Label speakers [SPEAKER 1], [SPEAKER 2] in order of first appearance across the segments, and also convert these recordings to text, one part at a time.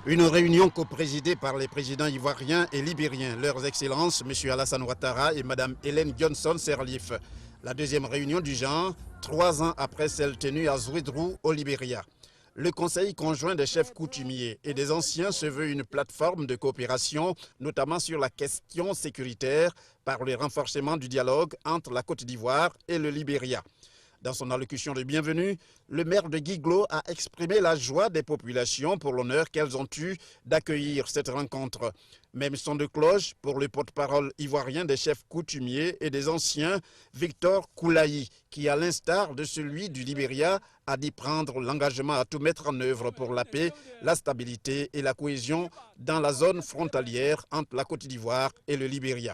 [SPEAKER 1] Une réunion coprésidée par les présidents ivoiriens et libériens, leurs excellences, M. Alassane Ouattara et Mme Ellen Johnson Sirleaf. La deuxième réunion du genre, 3 ans après celle tenue à Zouédrou, au Libéria. Le Conseil conjoint des chefs coutumiers et des anciens se veut une plateforme de coopération, notamment sur la question sécuritaire, par le renforcement du dialogue entre la Côte d'Ivoire et le Libéria. Dans son allocution de bienvenue, le maire de Guiglo a exprimé la joie des populations pour l'honneur qu'elles ont eu d'accueillir cette rencontre. Même son de cloche pour le porte-parole ivoirien des chefs coutumiers et des anciens, Victor Koulaï, qui, à l'instar de celui du Libéria, a dit prendre l'engagement à tout mettre en œuvre pour la paix, la stabilité et la cohésion dans la zone frontalière entre la Côte d'Ivoire et le Libéria.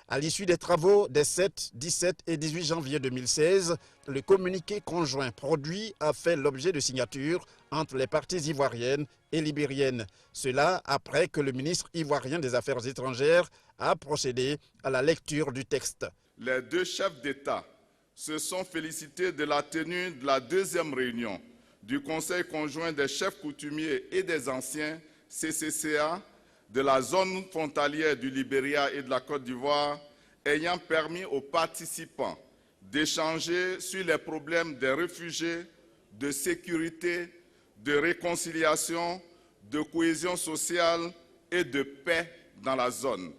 [SPEAKER 1] À l'issue des travaux des 7, 17 et 18 janvier 2016, le communiqué conjoint produit a fait l'objet de signatures entre les parties ivoiriennes et libériennes. Cela après que le ministre ivoirien des Affaires étrangères a procédé à la lecture du texte.
[SPEAKER 2] Les deux chefs d'État se sont félicités de la tenue de la deuxième réunion du Conseil conjoint des chefs coutumiers et des anciens CCCA de la zone frontalière du Libéria et de la Côte d'Ivoire, ayant permis aux participants d'échanger sur les problèmes des réfugiés, de sécurité, de réconciliation, de cohésion sociale et de paix dans la zone.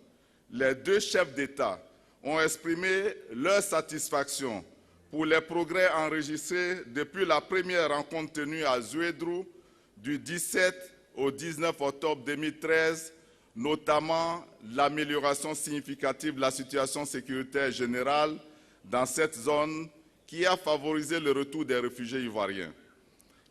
[SPEAKER 2] Les deux chefs d'État ont exprimé leur satisfaction pour les progrès enregistrés depuis la première rencontre tenue à Zouédrou du 17 au 19 octobre 2013, notamment l'amélioration significative de la situation sécuritaire générale dans cette zone qui a favorisé le retour des réfugiés ivoiriens.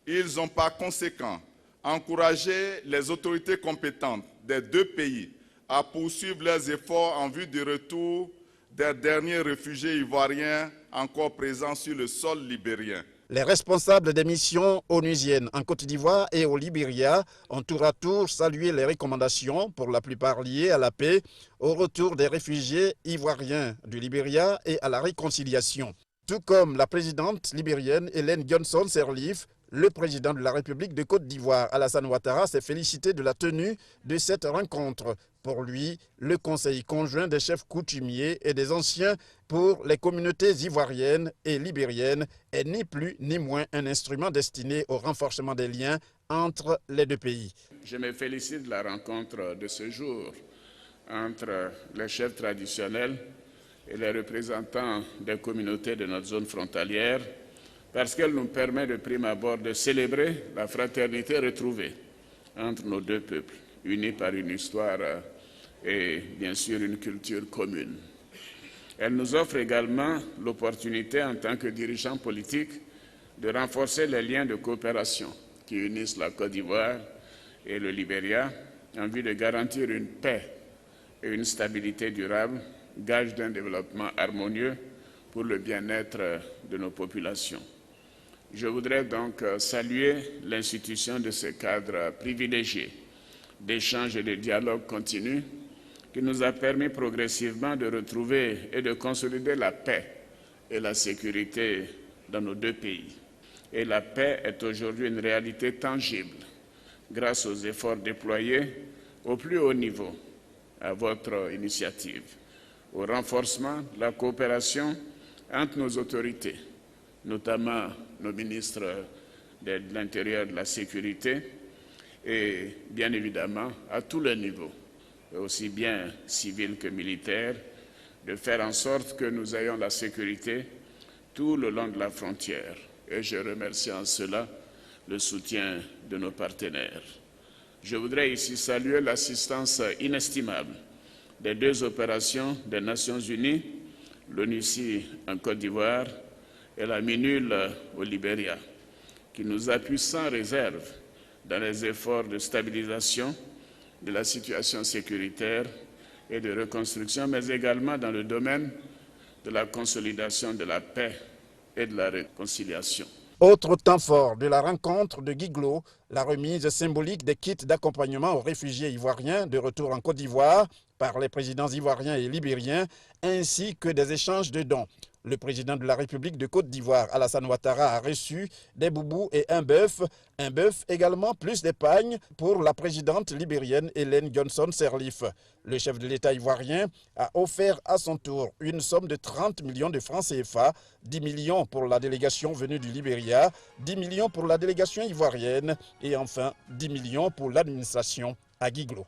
[SPEAKER 2] Ils ont par conséquent encouragé les autorités compétentes des deux pays à poursuivre leurs efforts en vue du retour des derniers réfugiés ivoiriens encore présents sur le sol libérien.
[SPEAKER 1] Les responsables des missions onusiennes en Côte d'Ivoire et au Libéria ont tour à tour salué les recommandations, pour la plupart liées à la paix, au retour des réfugiés ivoiriens du Libéria et à la réconciliation. Tout comme la présidente libérienne Ellen Johnson Sirleaf, le président de la République de Côte d'Ivoire, Alassane Ouattara, s'est félicité de la tenue de cette rencontre. Pour lui, le Conseil conjoint des chefs coutumiers et des anciens pour les communautés ivoiriennes et libériennes est ni plus ni moins un instrument destiné au renforcement des liens entre les deux pays.
[SPEAKER 3] Je me félicite de la rencontre de ce jour entre les chefs traditionnels et les représentants des communautés de notre zone frontalière, parce qu'elle nous permet de prime abord de célébrer la fraternité retrouvée entre nos deux peuples, unis par une histoire et bien sûr une culture commune. Elle nous offre également l'opportunité en tant que dirigeants politiques de renforcer les liens de coopération qui unissent la Côte d'Ivoire et le Libéria en vue de garantir une paix et une stabilité durable, gage d'un développement harmonieux pour le bien-être de nos populations. Je voudrais donc saluer l'institution de ce cadre privilégié d'échange et de dialogue continu qui nous a permis progressivement de retrouver et de consolider la paix et la sécurité dans nos deux pays. Et la paix est aujourd'hui une réalité tangible grâce aux efforts déployés au plus haut niveau à votre initiative, au renforcement de la coopération entre nos autorités, notamment nos ministres de l'Intérieur et de la Sécurité, et bien évidemment à tous les niveaux, aussi bien civils que militaires, de faire en sorte que nous ayons la sécurité tout le long de la frontière. Et je remercie en cela le soutien de nos partenaires. Je voudrais ici saluer l'assistance inestimable des deux opérations des Nations Unies, l'ONUCI en Côte d'Ivoire et la MINUL au Libéria, qui nous appuient sans réserve dans les efforts de stabilisation de la situation sécuritaire et de reconstruction, mais également dans le domaine de la consolidation de la paix et de la réconciliation.
[SPEAKER 1] Autre temps fort de la rencontre de Guiglo, la remise symbolique des kits d'accompagnement aux réfugiés ivoiriens de retour en Côte d'Ivoire par les présidents ivoiriens et libériens, ainsi que des échanges de dons. Le président de la République de Côte d'Ivoire, Alassane Ouattara, a reçu des boubous et un bœuf également, plus des pagnes pour la présidente libérienne Ellen Johnson Sirleaf. Le chef de l'État ivoirien a offert à son tour une somme de 30 millions de francs CFA, 10 millions pour la délégation venue du Libéria, 10 millions pour la délégation ivoirienne et enfin 10 millions pour l'administration à Guiglo.